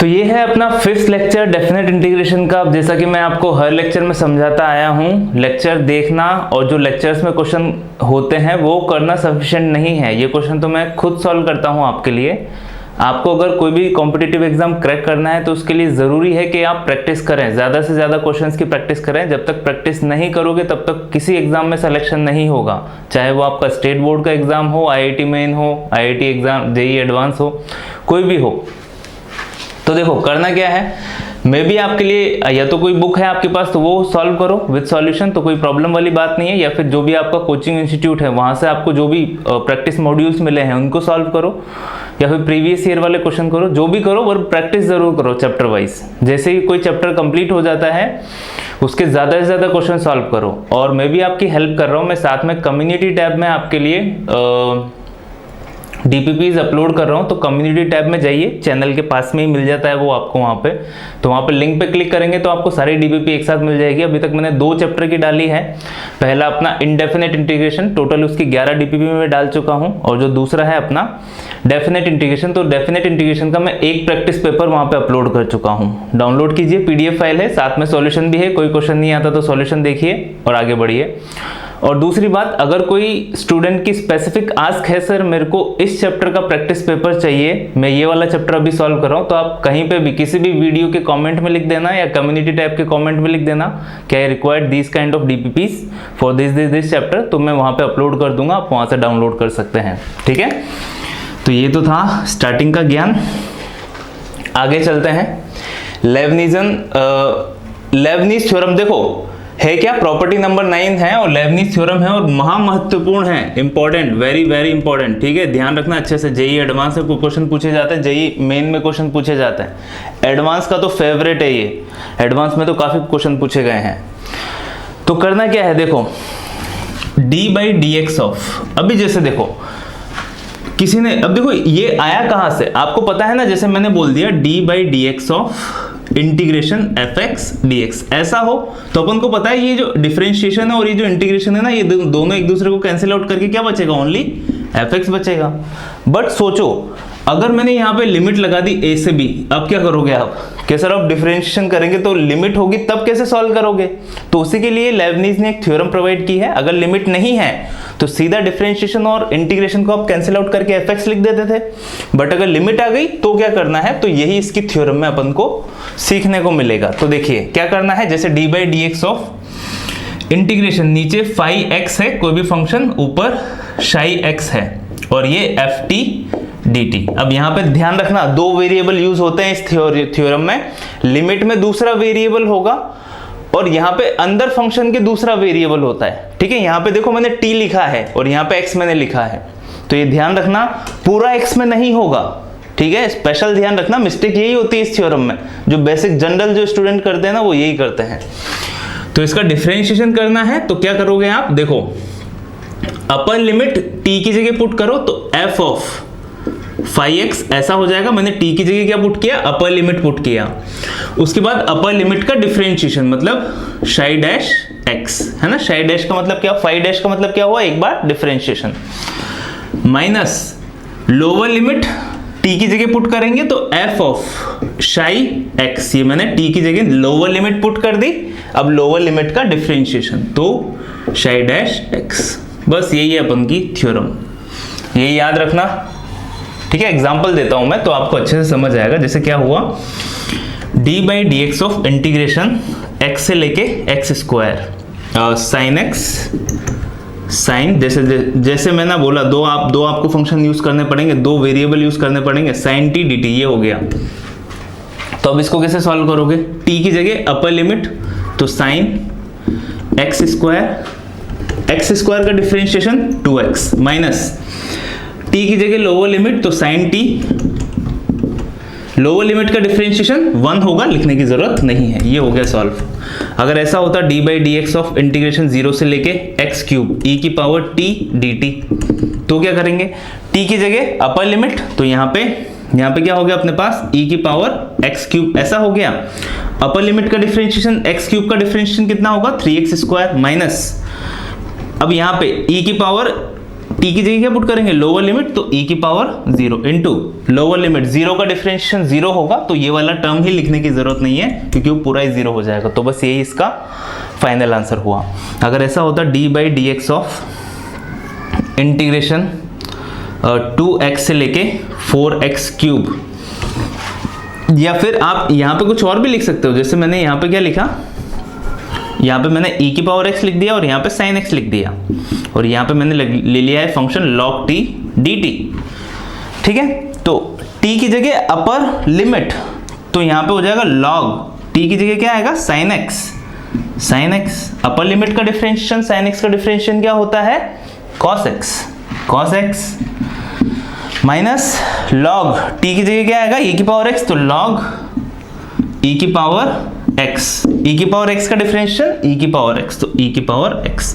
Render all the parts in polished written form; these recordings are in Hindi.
तो ये है अपना फिफ्थ लेक्चर डेफिनेट इंटीग्रेशन का। जैसा कि मैं आपको हर लेक्चर में समझाता आया हूँ, लेक्चर देखना और जो लेक्चर्स में क्वेश्चन होते हैं वो करना सफिशिएंट नहीं है। ये क्वेश्चन तो मैं खुद सॉल्व करता हूँ आपके लिए। आपको अगर कोई भी कॉम्पिटिटिव एग्जाम क्रैक करना है तो उसके लिए ज़रूरी है कि आप प्रैक्टिस करें, ज़्यादा से ज़्यादा क्वेश्चंस की प्रैक्टिस करें। जब तक प्रैक्टिस नहीं करोगे तब तक किसी एग्जाम में सिलेक्शन नहीं होगा, चाहे वो आपका स्टेट बोर्ड का एग्जाम हो, आईआईटी मेन हो, आईआईटी एग्जाम, जेईई एडवांस हो, कोई भी हो। तो देखो करना क्या है, मैं भी आपके लिए या तो कोई बुक है आपके पास तो वो सॉल्व करो विद सॉल्यूशन, तो कोई प्रॉब्लम वाली बात नहीं है। या फिर जो भी आपका कोचिंग इंस्टीट्यूट है वहाँ से आपको जो भी प्रैक्टिस मॉड्यूल्स मिले हैं उनको सॉल्व करो, या फिर प्रीवियस ईयर वाले क्वेश्चन करो, जो भी करो और प्रैक्टिस जरूर करो चैप्टर वाइज। जैसे ही कोई चैप्टर कंप्लीट हो जाता है उसके ज़्यादा से ज़्यादा क्वेश्चन सॉल्व करो। और मैं भी आपकी हेल्प कर रहा हूँ, मैं साथ में कम्युनिटी टैब में आपके लिए DPPs अपलोड कर रहा हूँ। तो कम्युनिटी टैब में जाइए, चैनल के पास में ही मिल जाता है वो आपको वहाँ पे। तो वहाँ पे लिंक पे क्लिक करेंगे तो आपको सारी DPP एक साथ मिल जाएगी। अभी तक मैंने 2 चैप्टर की डाली है। पहला अपना इंडेफिनेट इंटीग्रेशन, टोटल उसकी 11 DPP में डाल चुका हूँ, और जो दूसरा है अपना डेफिनेट इंटीग्रेशन, तो डेफिनेट इंटीग्रेशन का मैं एक प्रैक्टिस पेपर वहाँ पे अपलोड कर चुका हूँ। डाउनलोड कीजिए, PDF फाइल है, साथ में सॉल्यूशन भी है। कोई क्वेश्चन नहीं आता तो सॉल्यूशन देखिए और आगे बढ़िए। और दूसरी बात, अगर कोई स्टूडेंट की स्पेसिफिक आस्क है, सर मेरे को इस चैप्टर का प्रैक्टिस पेपर चाहिए, मैं ये वाला चैप्टर अभी सॉल्व कर रहा हूँ, तो आप कहीं पे भी किसी भी वीडियो के कमेंट में लिख देना या कम्युनिटी टैब के कमेंट में लिख देना कि I required this kind of DPPs for this chapter, तो मैं वहाँ पे अपलोड कर दूंगा, आप वहाँ से डाउनलोड कर सकते हैं। ठीक है, तो ये तो था स्टार्टिंग का ज्ञान। आगे चलते हैं। लेबनीज थ्योरम देखो है क्या, प्रॉपर्टी नंबर 9 है और लेबनीज थ्योरम है और महा महत्वपूर्ण है, इंपॉर्टेंट, वेरी वेरी इंपॉर्टेंट। ठीक है, ध्यान रखना अच्छे से। जेईई एडवांस में क्वेश्चन पूछे जाते हैं, जेईई मेन में क्वेश्चन पूछे जाते हैं। एडवांस का तो फेवरेट है ये, एडवांस में तो काफी क्वेश्चन पूछे गए हैं। तो करना क्या है, देखो d/dx ऑफ, अभी जैसे देखो किसी ने, अब देखो ये आया कहां से आपको पता है ना, जैसे मैंने बोल दिया d/dx of integration fx dx, ऐसा हो तो अपन को पता है ये जो डिफरेंशिएशन है और ये जो इंटीग्रेशन है ना, ये दोनों एक दूसरे को कैंसिल आउट करके क्या बचेगा, ओनली fx बचेगा। बट सोचो अगर मैंने यहाँ पे लिमिट लगा दी a से b, अब क्या करोगे आप, कि सर आप डिफरेंशिएशन करेंगे तो लिमिट होगी तब कैसे सॉल्व करोगे। तो उसी के लिए लेबनीज ने एक थ्योरम प्रोवाइड की है, अगर लिमिट नहीं है तो सीधा डिफरेंशिएशन और इंटीग्रेशन को आप कैंसिल आउट करके fx लिख देते थे। बट अगर लिमिट आ गई तो क्या करना है, तो यही इसकी थ्योरम में अपन को सीखने को मिलेगा। तो देखिए क्या करना है, जैसे d/dx ऑफ इंटीग्रेशन, नीचे phi x है कोई भी फंक्शन, ऊपर psi x है और ये ft dt। अब यहाँ पे ध्यान रखना 2 वेरिएबल यूज होते हैं इस थ्योरम में, लिमिट में दूसरा वेरिएबल होगा और यहाँ पे अंदर फंक्शन के दूसरा वेरिएबल होता है। ठीक है, यहाँ पे देखो मैंने t लिखा है और यहाँ पे x मैंने लिखा है, तो ये ध्यान रखना पूरा x में नहीं होगा। ठीक है, स्पेशल ध्यान रखना, मिस्टेक यही होती है इस थ्योरम में, जो बेसिक जनरल जो स्टूडेंट करते हैं ना वो यही करते हैं। तो इसका डिफरेंशिएशन करना है तो क्या करोगे आप, देखो अपर लिमिट t की जगह पुट करो तो f ऑफ phi x ऐसा हो जाएगा। मैंने t की जगह क्या पुट किया, अपर लिमिट पुट किया। उसके बाद अपर लिमिट का डिफरेंशिएशन मतलब psi डैश x है ना, psi डैश का मतलब क्या, phi डैश का मतलब क्या हुआ, एक बार differentiation, minus lower limit t की जगह पुट करेंगे तो f ऑफ psi x, ये मैंने t की जगह लोअर लिमिट पुट कर दी। अब लोअर लिमिट का डिफरेंशिएशन तो psi डैश x, बस यही है अपन की थ्योरम, यही याद रखना। ठीक है, एग्जांपल देता हूं मैं तो आपको अच्छे से समझ आएगा। जैसे क्या हुआ, d/dx ऑफ इंटीग्रेशन x से लेके x square sin x sine, जैसे मैंने बोला दो आपको फंक्शन यूज करने पड़ेंगे, 2 वेरिएबल यूज करने पड़ेंगे, sin t dt ये हो गया। तो अब इसको कैसे सॉल्व करोगे, t की जगह अपर लिमिट तो sin x स्क्वायर का डिफरेंशिएशन 2x, माइनस t की जगह लोअर लिमिट तो sin t, लोअर लिमिट का डिफरेंशिएशन 1 होगा, लिखने की जरूरत नहीं है, ये हो गया सॉल्व। अगर ऐसा होता d/dx ऑफ इंटीग्रेशन 0 से लेके x क्यूब e की पावर t dt, तो क्या करेंगे, t की जगह अपर लिमिट तो यहाँ पे क्या हो गया अपने पास, e की पावर x क्यूब, ऐसा हो गया। अपर लिमिट का डिफरेंशिएशन x क्यूब का डिफरेंशिएशन कितना होगा, 3x स्क्वायर, माइनस अब यहाँ पे e की पावर टी की जगह क्या पुट करेंगे, लोअर लिमिट, तो e की पावर 0 इंटू लोअर लिमिट, 0 का डिफरेंशिएशन 0 होगा, तो ये वाला टर्म ही लिखने की जरूरत नहीं है क्योंकि वो पूरा ही 0 हो जाएगा। तो बस यही इसका फाइनल आंसर हुआ। अगर ऐसा होता D by D x of integration 2x से लेके 4x क्यूब, या फिर आप यहाँ पे कुछ और भी लिख सकते हो, जैसे मैंने यहाँ पे क्या लिखा, यहाँ पे मैंने e की पावर x लिख दिया और यहाँ पे sin x लिख दिया, और यहाँ पे मैंने ले लिया है फंक्शन log t dt। ठीक है, तो t की जगह अपर लिमिट, तो यहाँ पे हो जाएगा log t की जगह क्या आएगा, sin x। अपर लिमिट का डिफरेंशिएशन, sin x का डिफरेंशिएशन क्या होता है, cos x minus log t की जगह क्या आएगा, e की पावर x, तो log e की पावर x, e की पावर x का डिफरेंशियल e की पावर x, तो e की पावर x।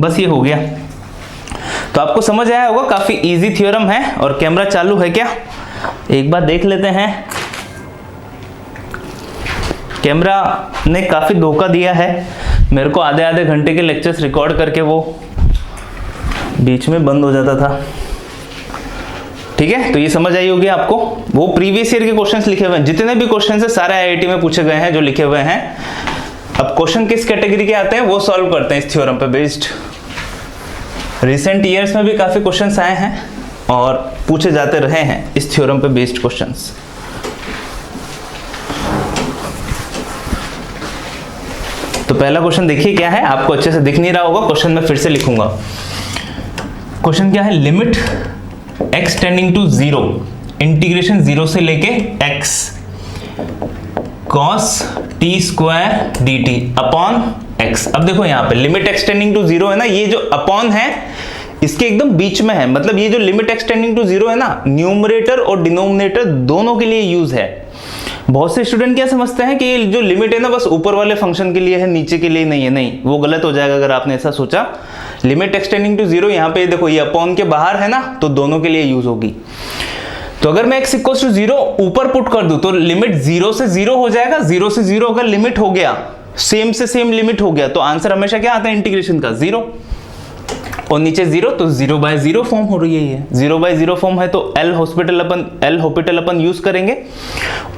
बस ये हो गया। तो आपको समझ आया होगा, काफी इजी थ्योरम है। और कैमरा चालू है क्या, एक बार देख लेते हैं। कैमरा ने काफी धोखा दिया है मेरे को, आधे घंटे के लेक्चर्स रिकॉर्ड करके वो बीच में बंद हो जाता था। ठीक है, तो ये समझ आई होगी आपको। वो प्रीवियस ईयर के क्वेश्चंस लिखे हुए हैं, जितने भी क्वेश्चंस है सारे आईआईटी में पूछे गए हैं जो लिखे हुए हैं। अब क्वेश्चन किस कैटेगरी के आते हैं वो सॉल्व करते हैं इस थ्योरम पे बेस्ड। रिसेंट ईयर्स में भी काफी क्वेश्चंस आए हैं और पूछे जाते रहे हैं इस थ्योरम पे बेस्ड क्वेश्चंस। तो पहला क्वेश्चन देखिए क्या है, आपको अच्छे से दिख नहीं रहा होगा, क्वेश्चन में फिर से लिखूंगा। क्वेश्चन क्या है, limit x tending to 0, integration 0 से लेके x cos t स्क्वायर dt अपॉन x। अब देखो यहाँ पे लिमिट x टेंडिंग टू 0 है ना, ये जो अपॉन है इसके एकदम बीच में है, मतलब ये जो लिमिट x टेंडिंग टू 0 है ना, न्यूमरेटर और डिनोमिनेटर दोनों के लिए यूज है। बहुत से स्टूडेंट क्या समझते हैं कि ये जो लिमिट है ना बस ऊपर वाले फंक्शन के लिए है, नीचे के लिए नहीं है। नहीं, वो गलत हो जाएगा अगर आपने ऐसा सोचा। लिमिट एक्सटेंडिंग टू 0, यहाँ पे देखो ये अपॉन के बाहर है ना, तो दोनों के लिए यूज होगी। तो अगर मैं x इक्वल टू 0 ऊपर पुट कर दूं तो लिमिट 0 से 0 हो जाएगा। 0 से 0 अगर लिमिट हो गया, सेम से सेम लिमिट हो गया, तो आंसर हमेशा क्या आता है इंटीग्रेशन का, 0। और नीचे 0, तो 0/0 फॉर्म हो रही है ये। 0/0 फॉर्म है तो एल हॉस्पिटल अपन यूज करेंगे,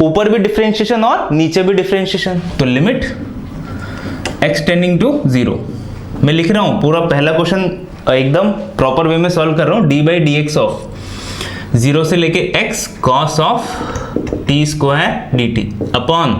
ऊपर भी डिफरेंशिएशन और नीचे भी डिफरेंशिएशन। तो लिमिट x टेंडिंग टू 0, मैं लिख रहा हूं पूरा पहला क्वेश्चन एकदम प्रॉपर वे में सॉल्व कर रहा हूं। D by D x of 0 से लेके x cos ऑफ t स्क्वायर dt upon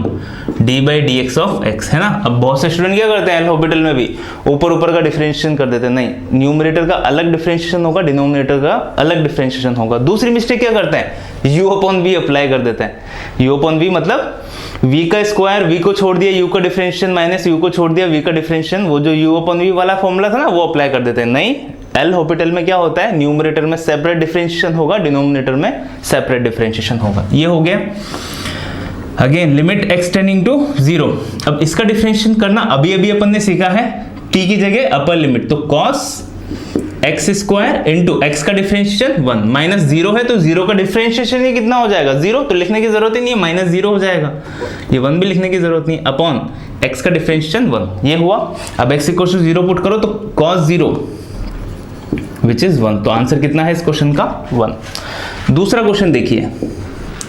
d by D x of x, है ना। अब बहुत से स्टूडेंट क्या करते हैं एल हॉस्पिटल में भी ऊपर का डिफरेंशिएशन कर देते हैं। नहीं, न्यूमरेटर का अलग डिफरेंशिएशन होगा, डिनोमिनेटर का अलग डिफरेंशिएशन होगा। दूसरी मिस्टेक क्या करते हैं, u अपॉन v अप्लाई कर देते हैं। u अपॉन v मतलब v का स्क्वायर, v को छोड़ दिया, u का डिफरेंशिएशन माइनस u को छोड़ दिया, v का डिफरेंशिएशन, वो जो u अपॉन v वाला फॉर्मूला था ना वो अप्लाई कर देते हैं। नहीं, एल हॉस्पिटल में क्या होता है, न्यूमरेटर में सेपरेट डिफरेंशिएशन होगा, डिनोमिनेटर में सेपरेट डिफरेंशिएशन होगा। ये हो गया। Again limit x tending to 0, अब इसका डिफरेंशिएशन करना अभी अपन ने सीखा है। t की जगह अपर लिमिट, तो cos x square into x का डिफरेंशिएशन 1 माइनस 0 है, तो 0 का डिफरेंशिएशन ही कितना हो जाएगा, 0। तो लिखने की जरूरत ही नहीं है, माइनस 0 हो जाएगा, ये 1 भी लिखने की जरूरत नहीं, अपॉन x का डिफरेंशिएशन 1, ये हुआ। अब x इक्वल टू 0 पुट करो तो cos 0 विच इज 1, तो आंसर कितना है इस क्वेश्चन का, 1। दूसरा क्वेश्चन देखिए,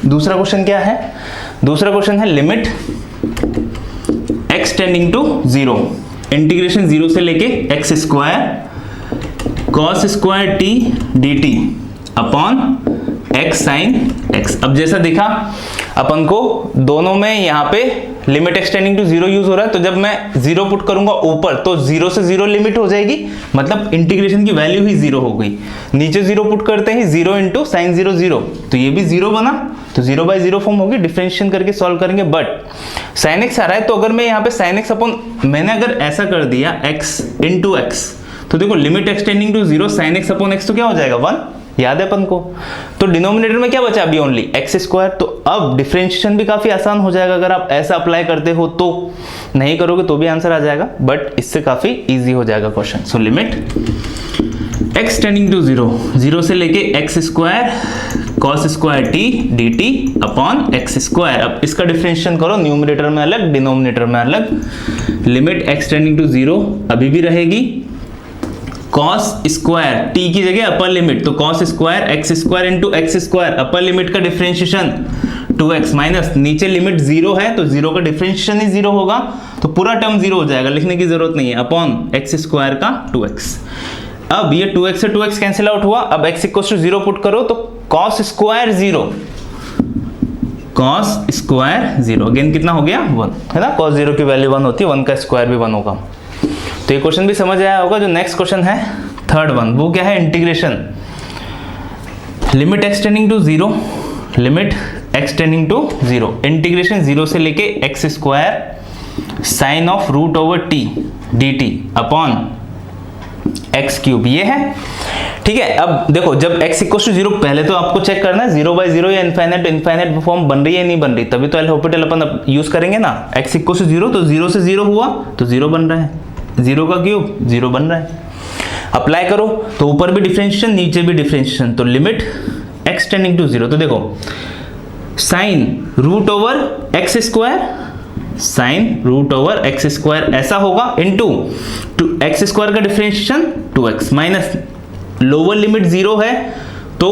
दूसरा क्वेश्चन क्या है, दूसरा क्वेश्चन है limit x tending to 0, integration 0 से लेके x square cos square t dt upon x sin x। अब जैसा दिखा अपन को दोनों में यहाँ पे लिमिट एक्सटेंडिंग टू 0 यूज हो रहा है, तो जब मैं 0 पुट करूंगा ऊपर तो 0 से 0 लिमिट हो जाएगी, मतलब इंटीग्रेशन की वैल्यू ही 0 हो गई। नीचे 0 पुट करते हैं 0 इंटू साइन 0 0, तो ये भी 0 बना, तो 0/0 फॉर्म होगी। डिफरेंशिएशन करके सॉल्व करेंगे, बट sin x आ रहा है, तो अगर मैं यहाँ पे sin x अपॉन, मैंने अगर ऐसा कर दिया x इंटू x, तो देखो limit x tending to 0 sin x upon x तो क्या हो जाएगा 1, याद है अपन को। तो डिनोमिनेटर में क्या बचा अभी, ओनली x स्क्वायर। तो अब डिफरेंशिएशन भी काफी आसान हो जाएगा अगर आप ऐसा अप्लाई करते हो, तो नहीं करोगे तो भी आंसर आ जाएगा, बट इससे काफी इजी हो जाएगा question. So limit x tending to 0, 0 से लेके x square cos square t dt upon x square. अब इसका डिफरेंशिएशन करो, न्यूमरेटर में अलग, डिनोमिनेटर में अलग। लिमिट x टेंडिंग टू 0 अभी भी रहेगी, कॉस स्क्वायर टी की जगह अपर लिमिट, तो cos square x square into x square, upper limit का डिफरेंशिएशन 2x माइनस नीचे लिमिट 0 है तो 0 का डिफरेंशिएशन ही 0 होगा, तो पूरा टर्म 0 हो जाएगा, लिखने की जरूरत नहीं है, अपॉन एक्स स्क्वायर का 2x। अब ये 2x से 2x कैंसिल आउट हुआ, अब x इक्वल टू 0 पुट करो तो cos square 0, cos square 0 again कितना हो गया 1 है ना, कॉस 0 की वैल्यू 1 होती है, 1 का स्क्वायर भी 1 होगा। तो ये क्वेश्चन भी समझ आया होगा। जो नेक्स्ट क्वेश्चन है थर्ड वन, वो क्या है, integration limit x tending to 0, limit x tending to 0, integration 0 से लेके x square sine of root over t d t upon x cube, ये है ठीक है। अब देखो जब x इक्वल टू 0, पहले तो आपको चेक करना है 0/0 या इनफाइनाइट फॉर्म बन रही है नहीं बन रही, तभी तो एल हॉस्पिटल अपन यूज करेंगे ना। x इक्वल टू 0 तो 0 से 0 हुआ तो 0 बन रहा है, 0 का क्यूब 0 बन रहा है। अप्लाई करो तो ऊपर भी डिफरेंशिएशन नीचे भी डिफरेंशिएशन, तो लिमिट एक्सटेंडिंग टू 0, तो देखो sine root over x square, sine root over x square ऐसा होगा इनटू एक्स स्क्वायर का differentiation 2x minus lower limit 0 है तो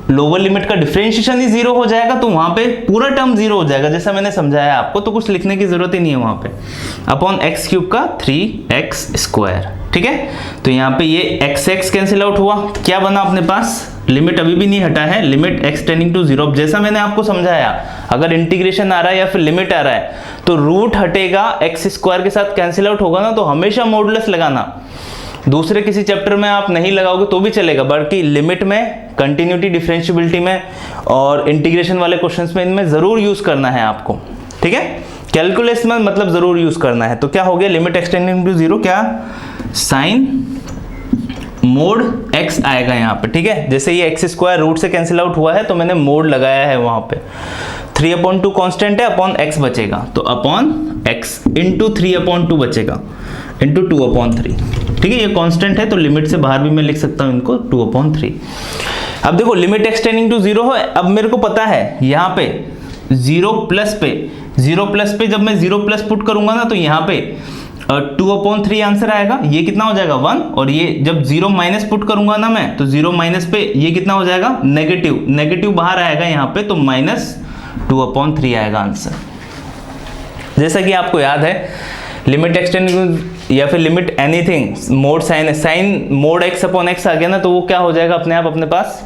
लोअर लिमिट का डिफरेंशिएशन ही 0 हो जाएगा, तो वहां पे पूरा टर्म 0 हो जाएगा जैसा मैंने समझाया आपको, तो कुछ लिखने की जरूरत ही नहीं है वहां पे, अपॉन एक्स क्यूब का 3x स्क्वायर ठीक है। तो यहाँ पे ये x कैंसिल आउट हुआ, क्या बना अपने पास, लिमिट अभी भी नहीं हटा है, लिमिट एक्सटेंडिंग टू 0। जैसा मैंने आपको समझाया अगर इंटीग्रेशन आ रहा है या फिर लिमिट आ रहा है तो रूट हटेगा, एक्स स्क्वायर के साथ कैंसिल आउट होगा ना, तो हमेशा मॉडुलस लगाना। दूसरे किसी चैप्टर में आप नहीं लगाओगे तो भी चलेगा, बल्कि लिमिट में, कंटिन्यूटी, डिफरेंशिएबिलिटी में और इंटीग्रेशन वाले क्वेश्चंस में इनमें जरूर यूज करना है आपको ठीक है। कैलकुलस में मतलब जरूर यूज करना है। तो क्या हो गया, लिमिट एक्सटेंडिंग टू 0, क्या साइन मोड x आएगा यहाँ पे ठीक है। जैसे ये एक्स स्क्वायर रूट से कैंसिल आउट हुआ है तो मैंने मोड लगाया है वहां पे, 3/2 कांस्टेंट है, अपॉन x बचेगा, तो अपॉन x इंटू 3/2 बचेगा इंटू 2/3 ठीक है। ये कांस्टेंट है तो लिमिट से बाहर भी मैं लिख सकता हूं इनको 2/3। अब देखो लिमिट एक्सटेंडिंग टू 0 है, अब मेरे को पता है यहाँ पे 0 प्लस पे जब मैं 0 प्लस पुट करूंगा ना तो यहाँ पे 2/3 आंसर आएगा, ये कितना हो जाएगा 1, और ये जब 0 माइनस पुट करूंगा ना मैं तो 0 माइनस पे ये कितना हो जाएगा नेगेटिव, नेगेटिव बाहर आएगा यहाँ पे, तो -2/3 आएगा आंसर। जैसा कि आपको याद है लिमिट एक्सटेंडिंग या फिर limit anything mod sine mod x upon x आ गया ना तो वो क्या हो जाएगा अपने आप अपने पास,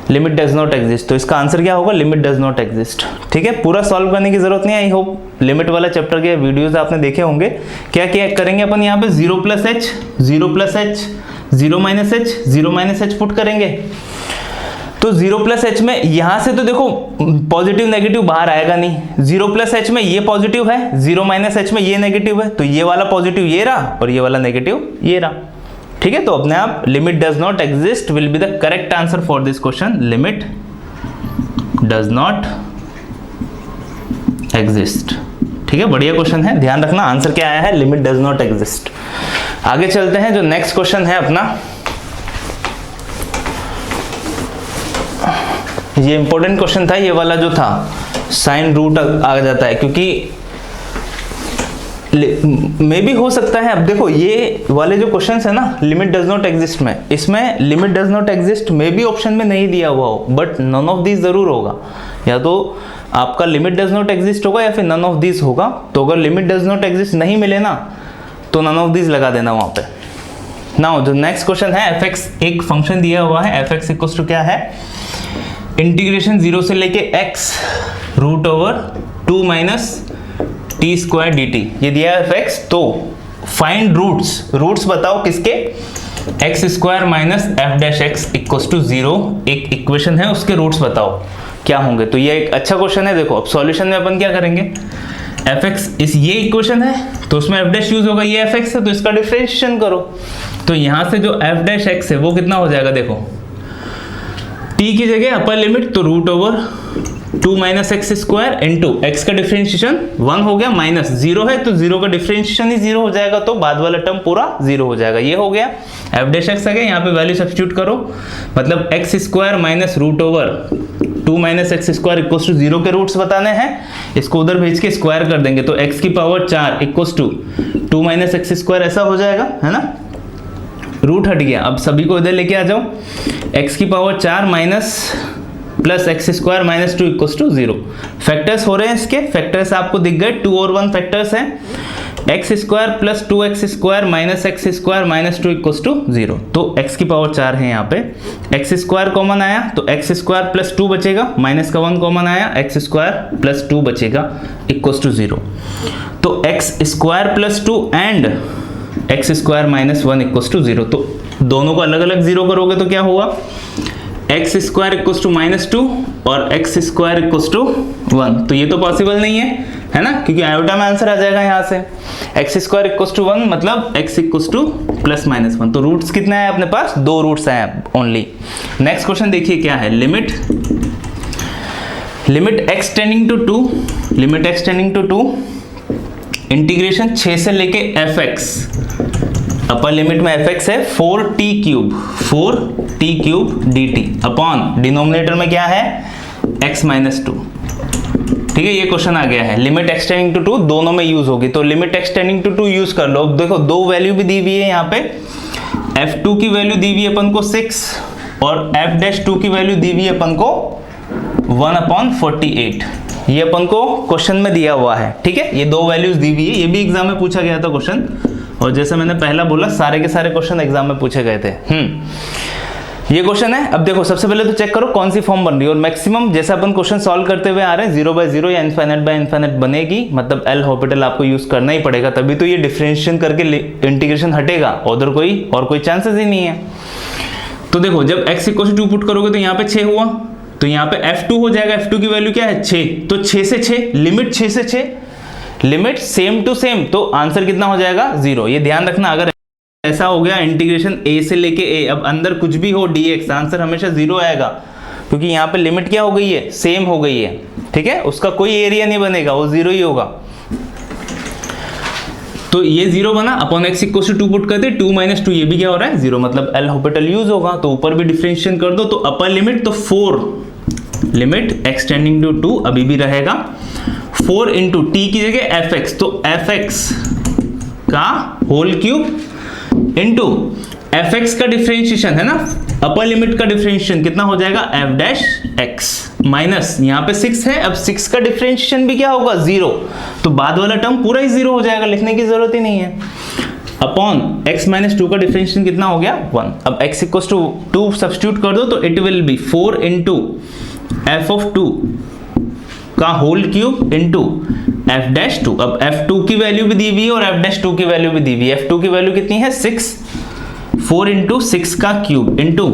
लिमिट डज नॉट एग्जिस्ट। तो इसका आंसर क्या होगा, लिमिट डज नॉट एग्जिस्ट ठीक है। पूरा सॉल्व करने की जरूरत नहीं है, आई होप लिमिट वाला चैप्टर के वीडियोस आपने देखे होंगे। क्या क्या करेंगे अपन यहाँ पे 0 plus h 0 plus h 0 minus h 0 minus h put करेंगे, तो 0 प्लस h में यहां से तो देखो पॉजिटिव नेगेटिव बाहर आएगा नहीं, 0 प्लस h में ये पॉजिटिव है, 0 माइनस h में ये नेगेटिव है, तो ये वाला पॉजिटिव ये रहा और ये वाला नेगेटिव ये रहा ठीक है। तो अपने आप limit does not exist will be the correct answer for this question, limit does not exist ठीक है। बढ़िया क्वेश्चन है, ध्यान रखना आंसर क्या आया है, लिमिट डज नॉट एग्जिस्ट। आगे चलते हैं, जो नेक्स्ट क्वेश्चन है अपना, ये इंपॉर्टेंट क्वेश्चन था, ये वाला जो था साइन रूट आ जाता है, क्योंकि मे भी हो सकता है। अब देखो ये वाले जो क्वेश्चंस है ना लिमिट डज नॉट एग्जिस्ट में, इसमें लिमिट डज नॉट एग्जिस्ट मे भी ऑप्शन में नहीं दिया हुआ हो, बट नन ऑफ दिस जरूर होगा, या तो आपका लिमिट डज नॉट एग्जिस्ट होगा या फिर नन ऑफ दिस होगा। तो अगर लिमिट डज नॉट एग्जिस्ट नहीं मिले ना तो नन ऑफ दिस लगा देना वहां पे। नाउ जो नेक्स्ट क्वेश्चन है, fx एक फंक्शन दिया हुआ है, fx इक्वल्स टू क्या है, इंटीग्रेशन 0 से लेके x root over 2 minus t square d t, ये दिया है fx। तो फाइंड रूट्स बताओ किसके, x square minus f dash x equals to 0 एक इक्वेशन है, उसके रूट्स बताओ क्या होंगे। तो ये एक अच्छा क्वेश्चन है। देखो अब सॉल्यूशन में अपन क्या करेंगे, fx इस ये इक्वेशन है तो उसमें f डैश यूज होगा, ये fx है तो इसका डिफरेंशिएशन करो। तो यहां से जो f डैश x है वो कितना हो जाएगा, देखो t की जगह अपर लिमिट तो root over 2 minus x square into x का डिफरेंशिएशन 1 हो गया, माइनस 0 है तो 0 का डिफरेंशिएशन ही 0 हो जाएगा, तो बाद वाला टर्म पूरा 0 हो जाएगा। ये हो गया एफ डैश एक्स आ गया, यहाँ पे वैल्यू सब्स्टिट्यूट करो, मतलब x square minus root over 2 minus x square equals to 0 के रूट्स बताने हैं, इसको उधर भेज के स्क्वायर कर देंगे तो x की power 4 equals to 2 minus x square ऐसा हो जाएगा, है ना। रूट हट गया, अब सभी को इधर लेके आ जाओ, x की power 4 minus plus x square minus 2 equals to 0। Factors हो रहे हैं इसके, फैक्टर्स आपको दिख गए, 2 और 1 फैक्टर्स हैं, x square plus 2x square minus x square minus 2 equals to 0। तो x की पावर 4 है यहाँ पे, एक्स स्क्वायर कॉमन आया तो एक्स स्क्वायर प्लस 2 बचेगा, माइनस का 1 कॉमन आया, एक्स स्क्वायर प्लस 2 बचेगा इक्वल्स टू 0। तो x square plus 2 and x square minus 1 equals to 0। तो दोनों को अलग अलग 0 करोगे तो क्या हुआ, x square equals to minus 2 और एक्स स्क्वायर इक्वल्स टू 1। तो ये तो पॉसिबल नहीं है ना, क्योंकि आयोटा में आंसर आ जाएगा यहाँ से, एक्स स्क्वायर इक्वल्स टू 1 मतलब x equals to plus minus 1। तो रूट्स कितने हैं अपने पास, 2 रूट्स हैं ओनली। नेक्स्ट क्वेश्चन देखिए क्या है, limit x tending to 2, limit x tending to 2 integration 6 से लेके fx, अपर लिमिट में fx है 4t cube dt upon denominator में क्या है x माइनस 2। ठीक है, ये क्वेश्चन आ गया है, लिमिट x टेंडिंग टू 2 दोनों में यूज होगी, तो limit x tending to 2 use कर लो। अब देखो 2 वैल्यू भी दी हुई है यहाँ पे, f2 की वैल्यू दी हुई है अपन को 6 और f'2 की वैल्यू दी हुई है अपन को 1/48, ये अपन को क्वेश्चन में दिया हुआ है। ठीक है, ये 2 वैल्यूज दी हुई है, ये भी एग्जाम में पूछा गया था क्वेश्चन, और जैसे मैंने पहला बोला सारे के सारे क्वेश्चन एग्जाम में पूछे गए थे। ये क्वेश्चन है। अब देखो सबसे पहले तो चेक करो कौन सी फॉर्म बन रही है, और मैक्सिमम जैसे अपन क्वेश्चन सॉल्व करते हुए आ रहे हैं 0/0 या इनफाइनाइट बनेगी, मतलब एल हॉस्पिटल आपको यूज करना ही पड़ेगा, तभी तो ये डिफरेंशिएशन करके इंटीग्रेशन हटेगा, उधर कोई चांसेस ही नहीं है। तो देखो जब x इक्वल टू 2 पुट करोगे तो यहाँ पे 6 हुआ, तो यहाँ पे f2 हो जाएगा, f2 की वैल्यू क्या है 6, तो 6 से 6 लिमिट 6 से 6 लिमिट सेम टू सेम, तो आंसर कितना हो जाएगा 0। ये ध्यान रखना, अगर ऐसा हो गया इंटीग्रेशन a से लेके a, अब अंदर कुछ भी हो dx, आंसर हमेशा 0 आएगा, क्योंकि यहाँ पे लिमिट क्या हो गई है, सेम हो गई है। ठीक है, उसका कोई एरिया नहीं बनेगा, वो 0 ही होगा। तो ये 0 बना, upon x equal to 2 put करते, 2 माइनस 2, ये भी क्या हो रहा है 0, मतलब एल हॉस्पिटल यूज होगा, तो ऊपर भी डिफरेंशिएशन कर दो, तो अपर लिमिट तो 4 लिमिट x टेंडिंग टू 2 अभी भी रहेगा, 4 इंटू t की जगह fx, तो fx का होल क्यूब इंटू fx का डिफरेंशिएशन है ना, अपर लिमिट का डिफरेंशिएशन कितना हो जाएगा f' माइनस यहाँ पे 6 है, अब 6 का डिफरेंशिएशन भी क्या होगा 0, तो बाद वाला टर्म पूरा ही 0 हो जाएगा, लिखने की जरूरत ही नहीं है, अपॉन x माइनस 2 का डिफरेंशिएशन कितना हो गया 1। अब x इक्वल टू 2 सब्स्टिट्यूट कर दो, तो it will be 4 into f(2) का होल क्यूब इंटू f'2। अब f2 की वैल्यू भी दी हुई है और f'2 की वैल्यू भी दी हुई है, f2 की वैल्यू कितनी है 6, 4 इंटू 6 का क्यूब इंटू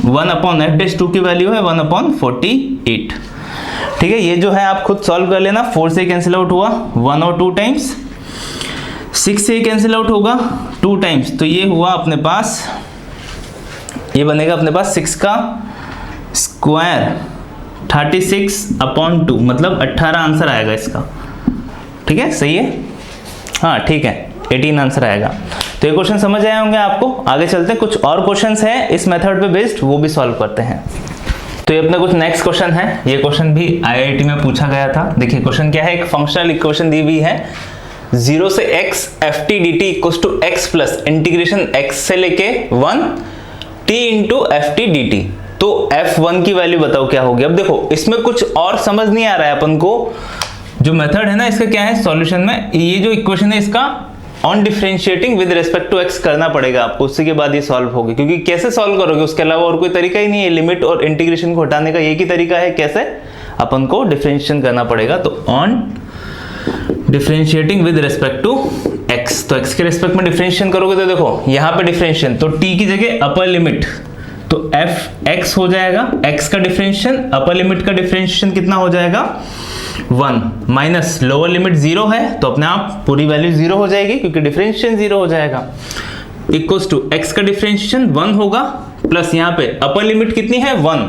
1 अपॉन f'2 की वैल्यू है 1/48। ठीक है, ये जो है आप खुद सॉल्व कर लेना, 4 से कैंसिल आउट हुआ 1 और 2 टाइम्स, 6 से कैंसिल आउट होगा 2 टाइम्स, तो ये हुआ अपने पास, ये बनेगा अपने पास 6 का स्क्वायर 36/2, मतलब 18 आंसर आएगा इसका। ठीक है, सही है, हाँ ठीक है, 18 आंसर आएगा। तो ये क्वेश्चन समझ आए होंगे आपको। आगे चलते हैं, कुछ और क्वेश्चंस हैं इस मेथड पे बेस्ड, वो भी सॉल्व करते हैं। तो ये अपना कुछ नेक्स्ट क्वेश्चन है, ये क्वेश्चन भी आईआईटी में पूछा गया था। देखिए क्वेश्चन क्या है, एक फंक्शनल इक्वेशन दी हुई है 0 से x ft dt equals to x plus integration x से लेके 1 t इंटू ft dt। तो f1 की वैल्यू बताओ क्या होगी। अब देखो इसमें कुछ और समझ नहीं आ रहा है अपन को, जो मेथड है ना इसका क्या है सॉल्यूशन में, ये जो इक्वेशन है इसका on differentiating with respect to x करना पड़ेगा आपको, उसके के बाद ये सॉल्व होगी, क्योंकि कैसे सॉल्व करोगे उसके अलावा और कोई तरीका ही नहीं है, लिमिट और इंटीग्रेशन को हटाने का एक ही तरीका है, कैसे अपन को डिफरेंशिएशन करना पड़ेगा। तो on differentiating with respect to x, तो x के रिस्पेक्ट में डिफरेंशिएशन करोगे तो देखो यहाँ पे डिफरेंशिएशन, तो t की जगह अपर लिमिट, तो f(x) हो जाएगा, x का डिफरेंशिएशन, अपर लिमिट का डिफरेंशिएशन कितना हो जाएगा 1 माइनस लोअर लिमिट 0 है, तो अपने आप पूरी वैल्यू 0 हो जाएगी क्योंकि डिफरेंशिएशन 0 हो जाएगा, इक्वल्स टू x का डिफरेंशिएशन 1 होगा, प्लस यहाँ पे अपर लिमिट कितनी है 1,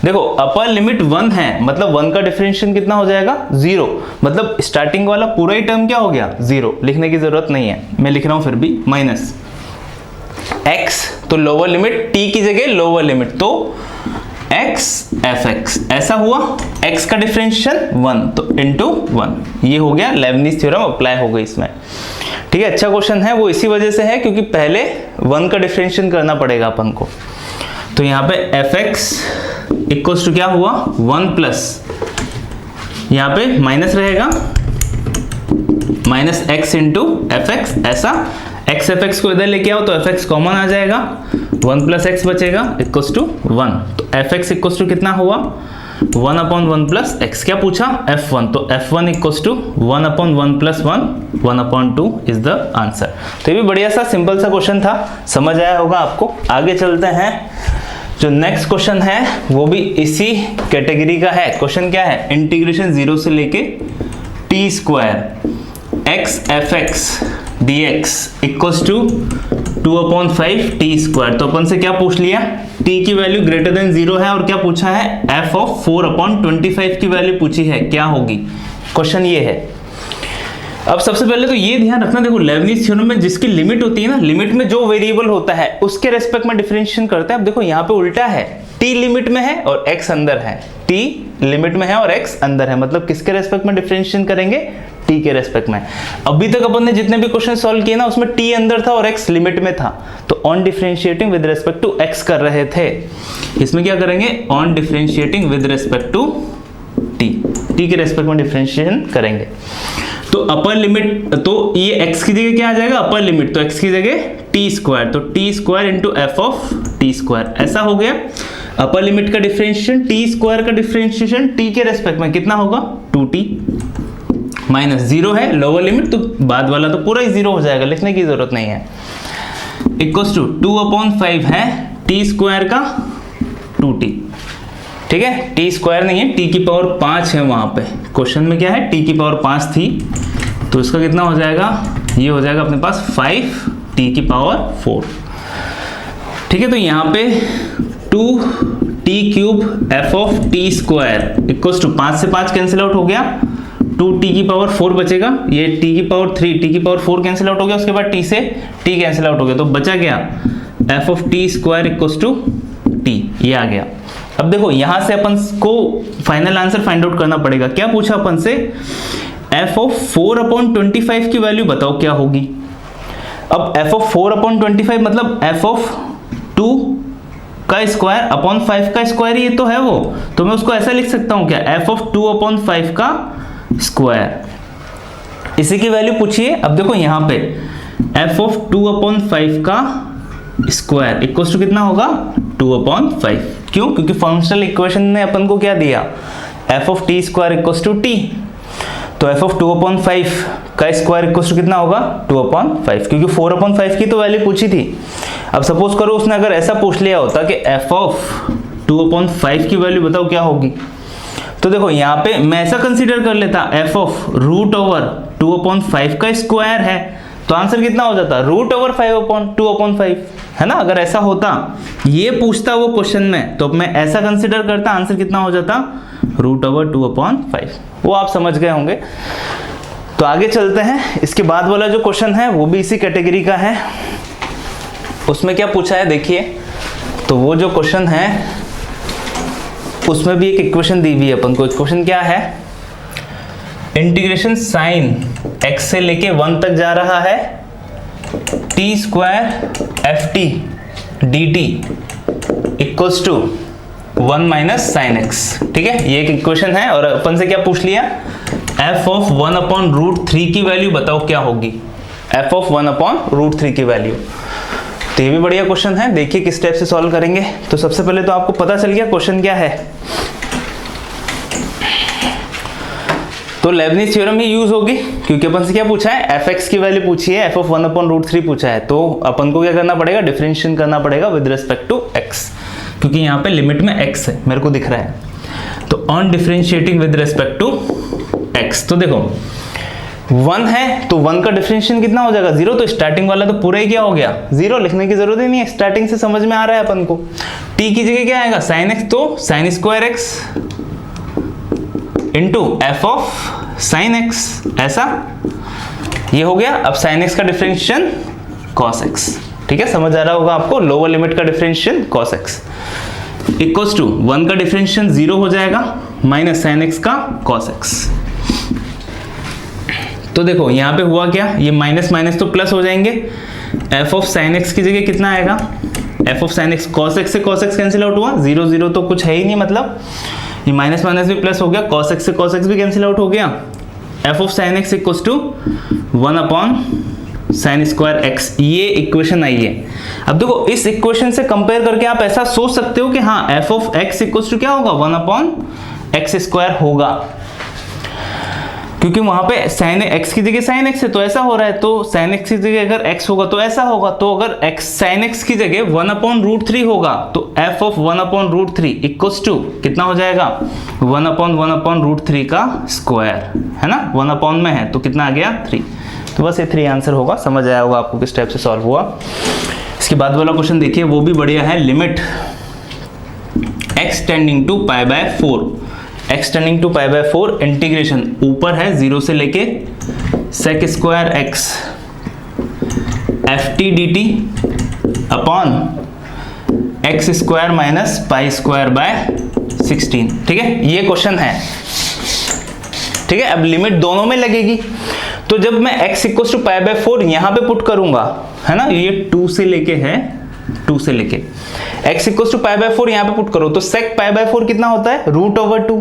देखो अपर लिमिट 1 है, मतलब 1 का डिफरेंशिएशन कितना हो जाएगा 0, मतलब स्टार्टिंग वाला पूरा ही टर्म क्या हो गया 0, लिखने की जरूरत नहीं है, मैं लिख रहा हूं फिर भी, माइनस x, तो लोअर लिमिट t की जगह लोअर लिमिट, तो x fx, ऐसा हुआ, x का डिफरेंशिएशन 1 तो इंटू 1, ये हो गया लेबनीज थ्योरम अप्लाई हो गई इसमें। ठीक है, अच्छा क्वेश्चन है, वो इसी वजह से है क्योंकि पहले 1 का डिफरेंशिएशन करना पड़ेगा अपन को। तो यहाँ पे fx इक्वल्स टू क्या हुआ 1 प्लस, यहाँ पे माइनस रहेगा minus x into F x, ऐसा x एफ एक्स को इधर लेके आओ तो एफ एक्स कॉमन आ जाएगा, 1 प्लस एक्स बचेगा इक्वल्स टू 1। तो एफ एक्स इक्वल्स टू कितना हुआ 1 अपॉन 1 प्लस एक्स, क्या पूछा f1, तो f1 equals to 1 upon 1 plus 1 upon 2 is the answer. तो ये भी बढ़िया सा सिंपल सा क्वेश्चन था, समझ आया होगा आपको। आगे चलते हैं, जो नेक्स्ट क्वेश्चन है वो भी इसी कैटेगरी का है। क्वेश्चन क्या है, इंटीग्रेशन 0 से लेके t square x f x d x equals to 2/5 t square. तो अपन से क्या पूछ लिया, t की वैल्यू ग्रेटर देन 0 है और क्या पूछा है f ऑफ 4/25 की वैल्यू पूछी है, क्या होगी, क्वेश्चन ये है। अब सबसे पहले तो ये ध्यान रखना, देखो लेबनिज थ्योरम में जिसकी लिमिट होती है ना, लिमिट में जो वेरिएबल होता है उसके रेस्पेक्ट में डिफरेंशिएशन करते हैं। अब देखो यहाँ पे उल्टा है, t लिमिट में है और x अंदर है, t लिमिट में है और x अंदर है, मतलब किसके रेस्पेक्ट में डिफरेंशिएशन करेंगे, t के रेस्पेक्ट में। अभी तक अपन ने जितने भी क्वेश्चन सॉल्व किए ना उसमें t अंदर था और x लिमिट में था, तो on differentiating with respect to x कर रहे थे। इसमें क्या करेंगे, on differentiating with respect to t के रेस्पेक्ट में डिफरेंशिएशन करेंगे। तो अपर लिमिट, तो ये x की जगह क्या आ जाएगा अपर लिमिट, तो x की जगह टी स्क्वायर, तो T square into f of t square, ऐसा हो गया। अपर लिमिट का डिफरेंशिएशन, टी स्क्वायर का डिफरेंशिएशन t के रेस्पेक्ट में कितना होगा 2t, माइनस 0 है लोअर लिमिट, तो बाद वाला तो पूरा ही 0 हो जाएगा, लिखने की जरूरत नहीं है, इक्वल्स टू 2/5 है टी स्क्वायर का 2t, ठीक है, टी स्क्वायर नहीं है, टी की पावर 5 है वहां पे, क्वेश्चन में क्या है टी की पावर 5 थी, तो इसका कितना हो जाएगा, ये हो जाएगा अपने पास 5 टी की पावर 4, ठीक है। तो यहाँ पे 2t³ f of t square equals to 5 से 5 कैंसिल आउट हो गया, 2t की पावर 4 बचेगा, ये t की पावर 3, t की पावर 4 कैंसिल आउट हो गया, उसके बाद t से t कैंसिल आउट हो गया, तो बचा गया f of t square equals to t, ये आ गया। अब देखो यहां से अपन को फाइनल आंसर फाइंड आउट करना पड़ेगा, क्या पूछा अपन से, f ऑफ 4/25 की वैल्यू बताओ क्या होगी। अब f ऑफ 4/25 मतलब f ऑफ 2 का स्क्वायर अपॉन 5 का स्क्वायर, ये तो है वो, तो मैं उसको ऐसा लिख सकता हूं क्या, f ऑफ 2/5 का स्क्वायर, इसी की वैल्यू पूछिए। अब देखो यहाँ पे f ऑफ 2/5 का स्क्वायर इक्वल्स टू कितना होगा 2/5, क्यों, क्योंकि फंक्शनल इक्वेशन ने अपन को क्या दिया, f of t square equals to t, तो f ऑफ 2/5 का स्क्वायर इक्वल्स टू कितना होगा 2/5, क्योंकि 4/5 की तो वैल्यू पूछी थी। अब सपोज करो उसने अगर ऐसा पूछ लिया होता कि f ऑफ 2/5 की वैल्यू बताओ क्या होगी, तो देखो यहाँ पे मैं ऐसा कंसीडर कर लेता f ऑफ √2/5 का स्क्वायर है, तो आंसर कितना हो जाता √5/2/5, है ना। अगर ऐसा होता, ये पूछता वो क्वेश्चन में, तो मैं ऐसा कंसीडर करता, आंसर कितना हो जाता √2/5, वो आप समझ गए होंगे। तो आगे चलते हैं, इसके बाद वाला जो क्वेश्चन है वो भी इसी कैटेगरी का है। उसमें क्या पूछा है देखिए, तो वो जो क्वेश्चन है उसमें भी एक इक्वेशन दी हुई है अपन को। इक्वेशन क्या है, इंटीग्रेशन साइन x से लेके 1 तक जा रहा है, t square f t d t equals to 1 minus sine x, ठीक है, ये एक इक्वेशन है। और अपन से क्या पूछ लिया, f ऑफ 1/√3 की वैल्यू बताओ क्या होगी, f ऑफ 1/√3 की वैल्यू। तो ये भी बढ़िया क्वेश्चन है, देखिए किस टाइप से सॉल्व करेंगे। तो सबसे पहले तो आपको पता चल गया क्वेश्चन क्या है, तो लेबनिज थ्योरम ही यूज होगी, क्योंकि अपन से क्या पूछा है, fx की वैल्यू पूछी है, f ऑफ 1/√3 पूछा है, तो अपन को क्या करना पड़ेगा, डिफरेंशिएशन करना पड़ेगा विद रिस्पेक्ट टू x, क्योंकि यहाँ पे लिमिट में x है मेरे को दिख रहा है, तो on differentiating with respect to x, तो देखो 1 है तो 1 का डिफरेंशिएशन कितना हो जाएगा 0, तो स्टार्टिंग वाला तो पूरा ही क्या हो गया 0, लिखने की जरूरत ही नहीं है, स्टार्टिंग से समझ में आ रहा है अपन को। t की जगह क्या आएगा sin x, तो sin square x into f of sine x, ऐसा ये हो गया। अब साइन एक्स का डिफरेंशिएशन cos x, ठीक है, समझ आ रहा होगा आपको, लोअर लिमिट का differentiation cos x equals to 1 का डिफरेंशिएशन 0 हो जाएगा माइनस साइन एक्स का cos x, तो देखो यहाँ पे हुआ क्या, ये माइनस माइनस तो प्लस हो जाएंगे, एफ ऑफ साइन एक्स की जगह कितना आएगा, F of sine x, cos x से कॉस एक्स कैंसिल आउट हुआ, 0 0 तो कुछ है ही नहीं, मतलब ये माइनस माइनस भी प्लस हो गया, कॉस एक्स से कॉस एक्स भी कैंसिल आउट हो गया, f of sine x equals to 1 upon sine square x, ये इक्वेशन आई है। अब देखो इस इक्वेशन से कंपेयर करके आप ऐसा सोच सकते हो कि हाँ f of x equals to क्या होगा, 1 अपॉन एक्स स्क्वायर होगा, क्योंकि वहां पे साइन एक्स की जगह साइन एक्स है तो ऐसा हो रहा है, तो साइन एक्स की जगह अगर एक्स होगा तो ऐसा होगा, तो अगर एक्स साइन एक्स की जगह 1 अपॉन रूट 3 होगा तो f of 1 upon root 3 equals to कितना हो जाएगा, 1 अपॉन रूट 3 का स्क्वायर, है ना, 1 अपॉन में है तो कितना आ गया 3। तो बस ये 3 आंसर होगा, समझ आया होगा आपको किस टाइप से सॉल्व हुआ। इसके बाद वाला क्वेश्चन देखिए, वो भी बढ़िया है, limit x tending to pi by 4, x tending to pi by 4 integration ऊपर है 0 से लेके sec square x ft dt upon x square minus pi square by 16, ठीक है, ये क्वेश्चन है, ठीक है। अब लिमिट दोनों में लगेगी, तो जब मैं x equal to pi by 4 यहां पे पुट करूंगा, है ना, ये 2 से लेके है, 2 से लेके x equal to pi by 4 यहां पे पुट करो तो sec पाई बाय 4 कितना होता है, √2,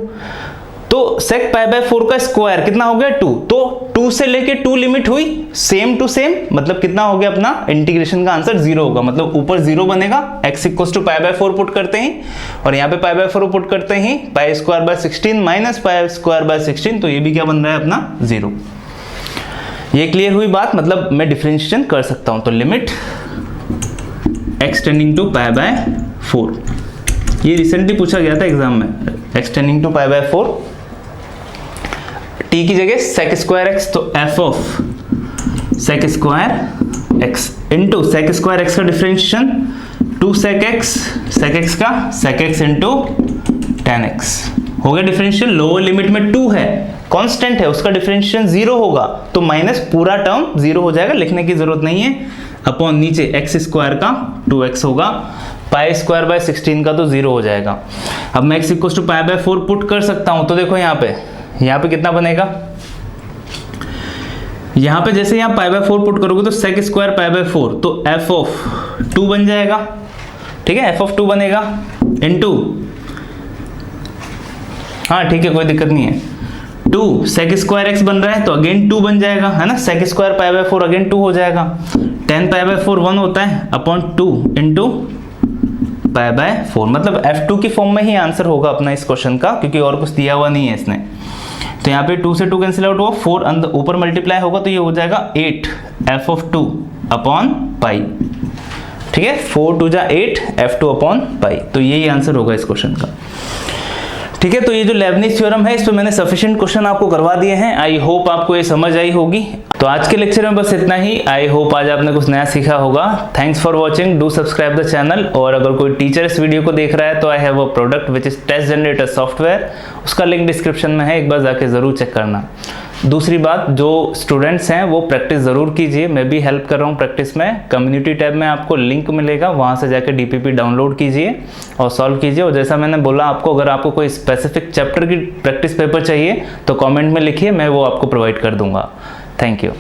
तो sec पाई बाय 4 का स्क्वायर कितना हो गया 2, तो 2 से लेके 2 लिमिट हुई सेम टू सेम, मतलब कितना हो गया अपना इंटीग्रेशन का आंसर 0 होगा, मतलब ऊपर 0 बनेगा, x equal to pi by 4 put करते ही और यहाँ पे पाई बाय 4 पुट करते ही pi square by 16 minus pi square by 16, तो ये भी क्या बन रहा है अपना 0। ये क्लियर हुई बात, मतलब मैं डिफरेंशिएशन कर सकता हूं, तो limit x tending to pi by 4, ये रिसेंटली पूछा गया था एग्जाम में, x tending to pi by 4, t की जगह sec स्क्वायर x, तो f of sec square x into sec square x का डिफरेंशिएशन 2 sec x का sec x इंटू tan x हो गया डिफरेंशियल, लोअर लिमिट में 2 है, कांस्टेंट है, उसका डिफरेंशिएशन 0 होगा, तो माइनस पूरा टर्म 0 हो जाएगा, लिखने की जरूरत नहीं है, अपॉन नीचे x स्क्वायर का 2x होगा, पाई स्क्वायर बाय 16 का तो 0 हो जाएगा। अब मैं x equal to pi by 4 पुट कर सकता हूं, तो देखो यहाँ पे कितना बनेगा, यहाँ पे जैसे यहाँ पाई बाय 4 पुट करोगे तो sec स्क्वायर पाई बाय 4, तो f ऑफ 2 बन जाएगा, ठीक है, f ऑफ 2 बनेगा इनटू, हाँ ठीक है कोई दिक्कत नहीं है, 2 sec स्क्वायर x बन रहा है तो अगेन 2 बन जाएगा, है ना, sec square pi by 4 again 2 हो जाएगा, tan पाई बाय 4 1 होता है अपॉन 2 इंटू पाई बाय 4, मतलब f2 की फॉर्म में ही आंसर होगा अपना इस क्वेश्चन का, क्योंकि और कुछ दिया हुआ नहीं है इसने। तो यहाँ पे 2 से 2 कैंसिल आउट हुआ, 4 अंदर ऊपर मल्टीप्लाई होगा तो ये हो जाएगा 8 f ऑफ 2 अपॉन पाई, ठीक है, 4 2 जा 8 f2 अपॉन पाई, तो यही आंसर होगा इस क्वेश्चन का, ठीक है। तो ये जो लेबनिज थ्योरम है इस पे मैंने सफिशिएंट क्वेश्चन आपको करवा दिए हैं, आई होप आपको ये समझ आई होगी। तो आज के लेक्चर में बस इतना ही, आई होप आज आपने कुछ नया सीखा होगा। Thanks for watching, do subscribe the channel, और अगर कोई टीचर इस वीडियो को देख रहा है तो I have a product which is test generator software, उसका लिंक डिस्क्रिप्शन में है, एक बार जाके जरूर चेक करना। दूसरी बात, जो स्टूडेंट्स हैं वो प्रैक्टिस ज़रूर कीजिए, मैं भी हेल्प कर रहा हूँ प्रैक्टिस में, कम्युनिटी टैब में आपको लिंक मिलेगा, वहाँ से जाकर डीपीपी डाउनलोड कीजिए और सॉल्व कीजिए। और जैसा मैंने बोला आपको, अगर आपको कोई स्पेसिफिक चैप्टर की प्रैक्टिस पेपर चाहिए तो कमेंट में लिखिए, मैं वो आपको प्रोवाइड कर दूंगा। Thank you.